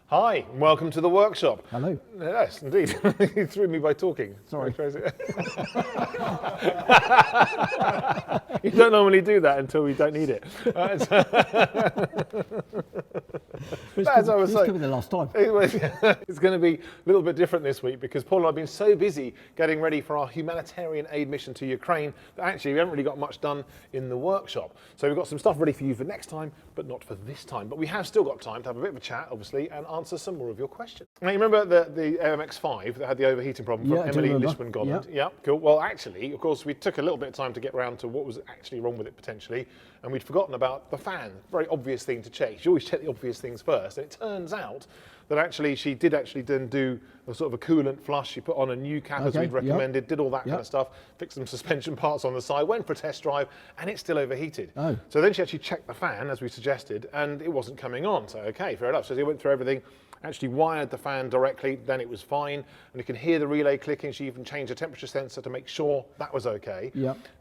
Hi, and welcome to the workshop. Hello. Yes, indeed. You threw me by talking. Sorry. You don't normally do that until we don't need it. As I was saying, could be the last time. It's going to be a little bit different this week because Paul and I have been so busy getting ready for our humanitarian aid mission to Ukraine that actually we haven't really got much done in the workshop. So we've got some stuff ready for you for next time, but not for this time. But we have still got time to have a bit of a chat, obviously, and answer some more of your questions. Now, you remember the Amx5 that had the overheating problem from Emily Lishman-Golland? Yeah, cool. Well, actually, of course, we took a little bit of time to get around to what was actually wrong with it potentially, and we'd forgotten about the fan. Very obvious thing to check. You always check the obvious things first, and it turns out that actually she did actually then do a sort of a coolant flush. She put on a new cap as we'd recommended, did all that kind of stuff, fixed some suspension parts on the side, went for a test drive, and it's still overheated. So then she actually checked the fan, as we suggested, and it wasn't coming on. So, okay, fair enough. So she went through everything, actually wired the fan directly, then it was fine, and you can hear the relay clicking. She even changed the temperature sensor to make sure that was okay.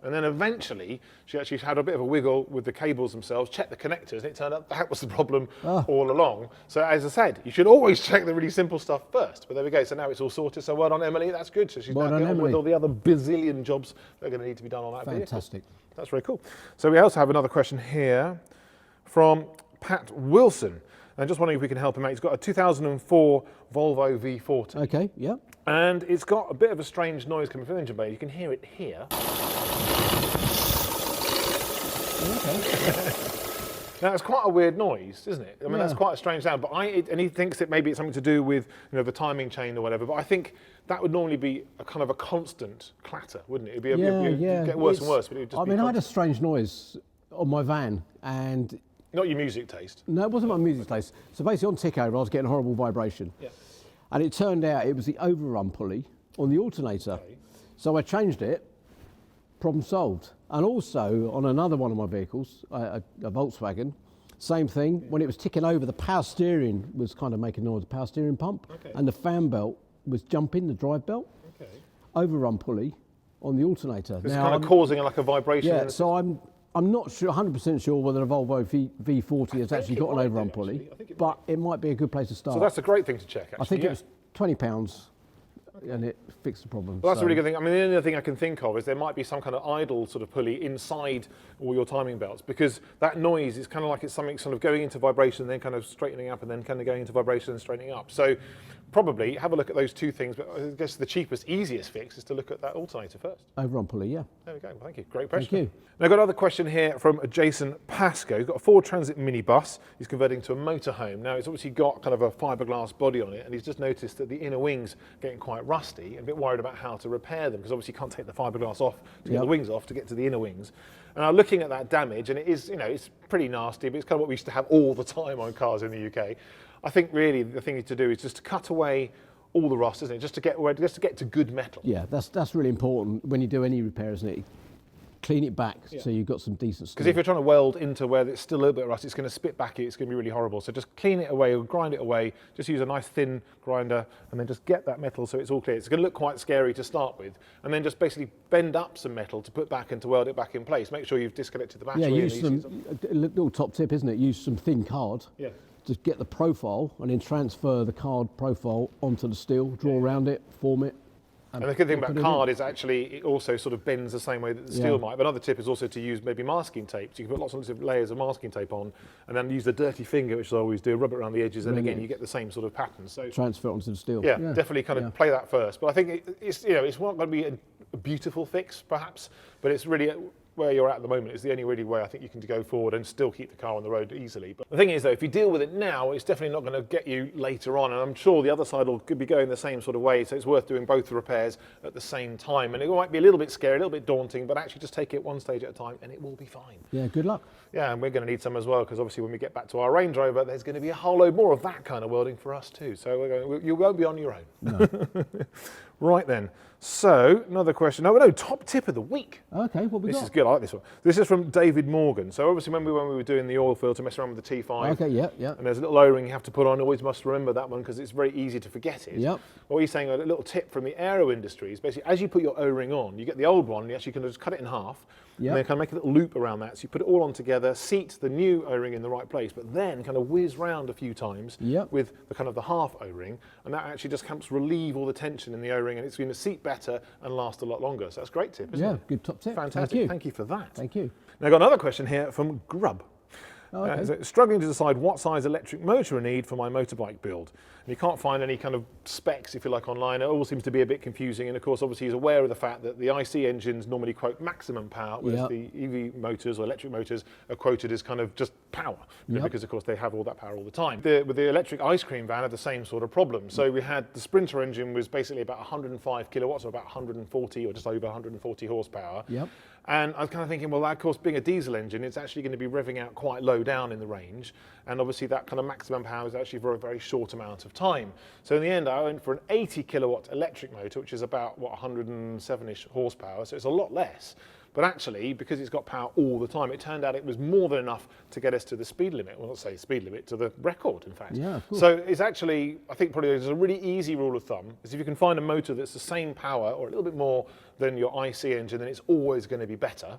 And then eventually, she actually had a bit of a wiggle with the cables themselves, checked the connectors, and it turned out that was the problem all along. So as I said, you should always check the really simple stuff first. But there we go, so now it's all sorted. So well done, Emily, that's good. So she's now getting on with all the other bazillion jobs that are going to need to be done on that vehicle. Fantastic. That's very cool. So we also have another question here from Pat Wilson. I'm just wondering if we can help him out. He's got a 2004 Volvo V40. Okay, yeah. And it's got a bit of a strange noise coming from the engine bay. You can hear it here. Okay. Now, it's quite a weird noise, isn't it? I mean, that's quite a strange sound. But and he thinks that maybe it's something to do with, you know, the timing chain or whatever. But I think that would normally be a kind of a constant clatter, wouldn't it? It'd get worse and worse. But it would just be I had a strange noise on my van, and not your music taste. no, it wasn't my music taste. So basically on tick over, I was getting a horrible vibration. And it turned out it was the overrun pulley on the alternator. So I changed it, problem solved. And also on another one of my vehicles, a Volkswagen, same thing. When it was ticking over, the power steering was kind of making noise, the power steering pump, and the fan belt was jumping, the drive belt. Overrun pulley on the alternator. It's kind of causing like a vibration. Yeah, so I'm not sure, 100% sure whether a Volvo V40 has actually got an overrun pulley, but it might be a good place to start. So that's a great thing to check, actually. I think it was £20 and it fixed the problem. Well, that's a really good thing. I mean, the only other thing I can think of is there might be some kind of idle sort of pulley inside all your timing belts, because that noise is kind of like it's something sort of going into vibration and then kind of straightening up and then kind of going into vibration and straightening up. So probably have a look at those two things, but I guess the cheapest, easiest fix is to look at that alternator first. Overrun pulley, yeah. There we go. Well, thank you. Great question. Thank you. Now, I've got another question here from Jason Pascoe. He's got a Ford Transit minibus. He's converting to a motorhome. Now, it's obviously got kind of a fiberglass body on it, and he's just noticed that the inner wings are getting quite rusty and a bit worried about how to repair them, because obviously you can't take the fiberglass off to get the wings off to get to the inner wings. And I'm looking at that damage, and it is, you know, it's pretty nasty, but it's kind of what we used to have all the time on cars in the UK. I think really the thing to do is just to cut away all the rust, isn't it? Just to get to good metal. Yeah, that's really important when you do any repair, isn't it? Clean it back so you've got some decent stuff. Because if you're trying to weld into where there's still a little bit of rust, it's going to spit back, it's going to be really horrible. So just clean it away or grind it away. Just use a nice thin grinder and then just get that metal so it's all clear. It's going to look quite scary to start with, and then just basically bend up some metal to put back and to weld it back in place. Make sure you've disconnected the battery. Yeah, use a little top tip, isn't it? Use some thin card. To get the profile and then transfer the card profile onto the steel, draw around it, form it. And the good thing about card is actually it also sort of bends the same way that the steel might. But another tip is also to use maybe masking tape. So you can put lots of different layers of masking tape on and then use the dirty finger, which I always do, rub it around the edges, and again you get the same sort of pattern. So transfer it onto the steel. Yeah, definitely kind of play that first. But I think it's, you know, it's not going to be a beautiful fix perhaps, but it's really where you're at the moment is the only really way I think you can go forward and still keep the car on the road easily. But the thing is though, if you deal with it now, it's definitely not going to get you later on, and I'm sure the other side could be going the same sort of way, so it's worth doing both the repairs at the same time. And it might be a little bit scary, a little bit daunting, but actually just take it one stage at a time and it will be fine. Yeah, good luck. Yeah, and we're going to need some as well, because obviously when we get back to our Range Rover, there's going to be a whole load more of that kind of welding for us too. So you won't be on your own. No. Right then, so another question. No, top tip of the week. Okay, what we got? This is good. I like this one. This is from David Morgan. So obviously when we were doing the oil filter, messing around with the T5. Okay, yeah. And there's a little O-ring you have to put on. Always must remember that one because it's very easy to forget it. Yep. What he's saying, a little tip from the aero industry is basically as you put your O-ring on, you get the old one, you actually can just cut it in half. Yep. And then kind of make a little loop around that. So you put it all on together, seat the new O-ring in the right place, but then kind of whiz round a few times with the kind of the half O-ring, and that actually just helps relieve all the tension in the O-ring, and it's going to seat better and last a lot longer. So that's a great tip, isn't it? Yeah, good top tip. Fantastic. Thank you for that. Thank you. Now I've got another question here from Grub. Okay. So struggling to decide what size electric motor I need for my motorbike build. And you can't find any kind of specs, if you like, online. It all seems to be a bit confusing. And of course, obviously, he's aware of the fact that the IC engines normally quote maximum power, whereas the EV motors or electric motors are quoted as kind of just power, because of course they have all that power all the time. With the electric ice cream van had the same sort of problem. So we had the Sprinter engine was basically about 105 kilowatts, or about 140 or just over 140 horsepower. Yep. And I was kind of thinking, well, of course, being a diesel engine, it's actually going to be revving out quite low down in the range. And obviously that kind of maximum power is actually for a very short amount of time. So in the end, I went for an 80 kilowatt electric motor, which is about, 107-ish horsepower. So it's a lot less. But actually, because it's got power all the time, it turned out it was more than enough to get us to the speed limit. Well, not say speed limit, to the record, in fact. Yeah, cool. So it's actually, I think probably there's a really easy rule of thumb, is if you can find a motor that's the same power or a little bit more than your IC engine, then it's always going to be better.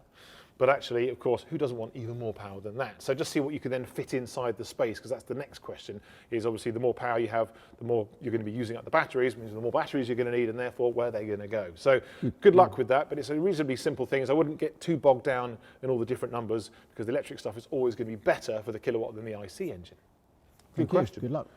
But actually, of course, who doesn't want even more power than that? So just see what you can then fit inside the space, because that's the next question, is obviously the more power you have, the more you're going to be using up the batteries, means the more batteries you're going to need, and therefore where they're going to go. So good luck with that, but it's a reasonably simple thing. So I wouldn't get too bogged down in all the different numbers, because the electric stuff is always going to be better for the kilowatt than the IC engine. Good question. Good luck.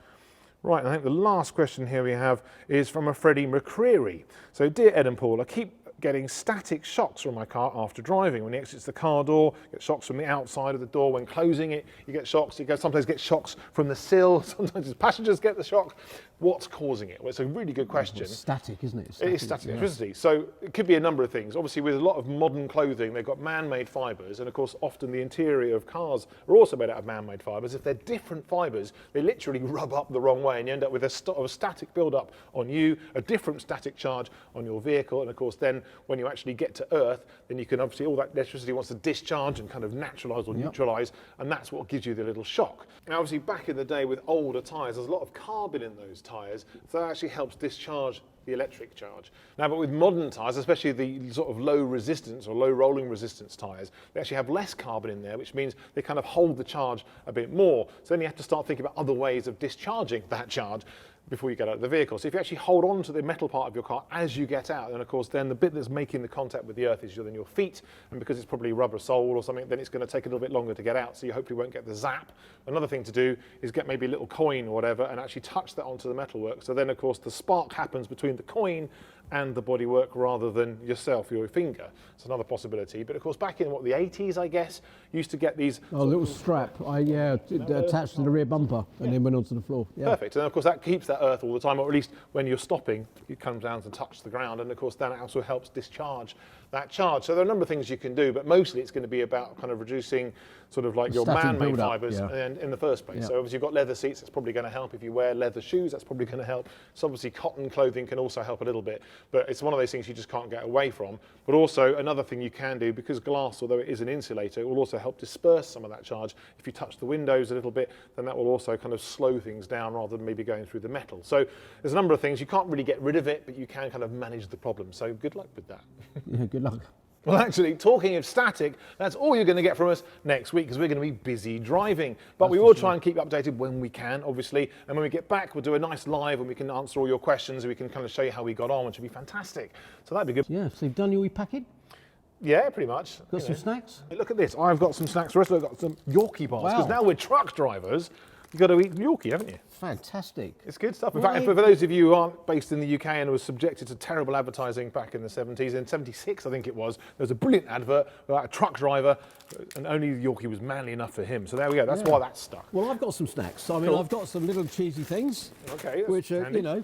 Right, and I think the last question here we have is from a Freddie McCreary. So, dear Ed and Paul, I keep getting static shocks from my car after driving. When he exits the car door, you get shocks from the outside of the door. When closing it, you get shocks. You sometimes get shocks from the sill. Sometimes the passengers get the shock. What's causing it? Well, it's a really good question. It's static, isn't it? It is static electricity. So it could be a number of things. Obviously, with a lot of modern clothing, they've got man-made fibres, and of course, often the interior of cars are also made out of man-made fibres. If they're different fibres, they literally rub up the wrong way, and you end up with a static build-up on you, a different static charge on your vehicle, and of course, then when you actually get to Earth, then you can obviously all that electricity wants to discharge and kind of naturalise or neutralise, and that's what gives you the little shock. Now, obviously, back in the day with older tyres, there's a lot of carbon in those tyres, so that actually helps discharge the electric charge. Now, but with modern tyres, especially the sort of low resistance or low rolling resistance tyres, they actually have less carbon in there, which means they kind of hold the charge a bit more. So then you have to start thinking about other ways of discharging that charge before you get out of the vehicle. So if you actually hold on to the metal part of your car as you get out, then of course then the bit that's making the contact with the earth is then your feet, and because it's probably rubber sole or something, then it's going to take a little bit longer to get out, so you hopefully won't get the zap. Another thing to do is get maybe a little coin or whatever and actually touch that onto the metalwork, so then of course the spark happens between the coin and the bodywork rather than yourself or your finger. It's another possibility. But of course, back in the 80s, I guess, used to get these... Oh, a little strap, attached to the rear bumper and then went onto the floor. Yeah. Perfect. And of course, that keeps that earth all the time, or at least when you're stopping, it comes down and touches the ground. And of course, that also helps discharge that charge. So there are a number of things you can do, but mostly it's going to be about kind of reducing sort of like your man-made fibres in the first place. So obviously you've got leather seats, that's probably going to help. If you wear leather shoes, that's probably going to help. So obviously cotton clothing can also help a little bit, but it's one of those things you just can't get away from. But also another thing you can do, because glass, although it is an insulator, it will also help disperse some of that charge. If you touch the windows a little bit, then that will also kind of slow things down rather than maybe going through the metal. So there's a number of things. You can't really get rid of it, but you can kind of manage the problem. So good luck with that. Yeah, good luck. Well, actually, talking of static, that's all you're going to get from us next week, because we're going to be busy driving. But we will try and keep you updated when we can, obviously. And when we get back, we'll do a nice live and we can answer all your questions and we can kind of show you how we got on, which will be fantastic. So that'd be good. Yeah, so you've done your repacking? Yeah, pretty much. Got some snacks? Look at this. I've got some snacks for us. I've got some Yorkie bars, because now we're truck drivers. You've got to eat Yorkie, haven't you? Fantastic. It's good stuff. In fact, for those of you who aren't based in the UK and were subjected to terrible advertising back in the 70s, in 76 I think it was, there was a brilliant advert about a truck driver, and only Yorkie was manly enough for him. So there we go. That's why that's stuck. Well, I've got some snacks. I mean, I've got some little cheesy things. Okay. Which are, you know,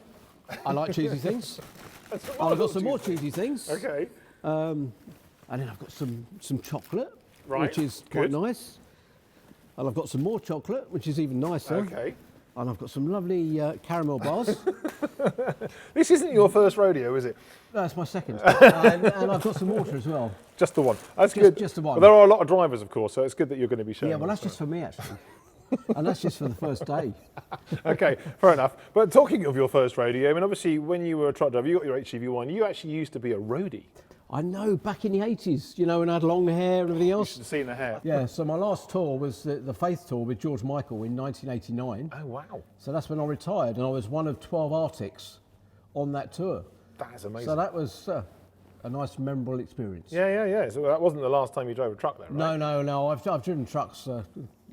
I like cheesy things. And I've got some more cheesy things. Okay. And then I've got some chocolate, right, which is quite nice. And I've got some more chocolate, which is even nicer. Okay. And I've got some lovely caramel bars. This isn't your first rodeo, is it? No, it's my second. And I've got some water as well. Just the one. That's good. Just the one. But there are a lot of drivers, of course, so it's good that you're going to be showing. Yeah, well, that's just for me, actually. And that's just for the first day. Okay, fair enough. But talking of your first rodeo, I mean, obviously, when you were a truck driver, you got your HGV1, you actually used to be a roadie. I know, back in the 80s, you know, when I had long hair and everything You else. should have seen the hair. Yeah, so my last tour was the Faith Tour with George Michael in 1989. Oh, wow. So that's when I retired, and I was one of 12 Arctics on that tour. That is amazing. So that was a nice, memorable experience. Yeah. So that wasn't the last time you drove a truck then, right? No. I've driven trucks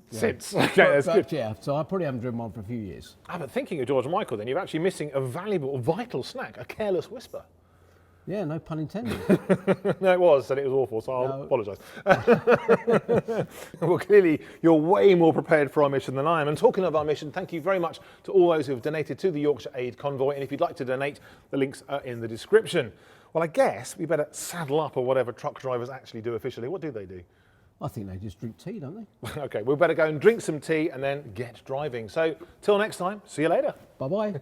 Since. Okay, that's good. Yeah, so I probably haven't driven one for a few years. Ah, but thinking of George Michael then, you're actually missing a valuable, vital snack, a careless whisper. Yeah, no pun intended. No, it was, and it was awful, so I'll apologise. Well, clearly, you're way more prepared for our mission than I am. And talking of our mission, thank you very much to all those who have donated to the Yorkshire Aid Convoy. And if you'd like to donate, the links are in the description. Well, I guess we better saddle up, or whatever truck drivers actually do officially. What do they do? I think they just drink tea, don't they? Okay, we better go and drink some tea and then get driving. So, till next time, see you later. Bye-bye.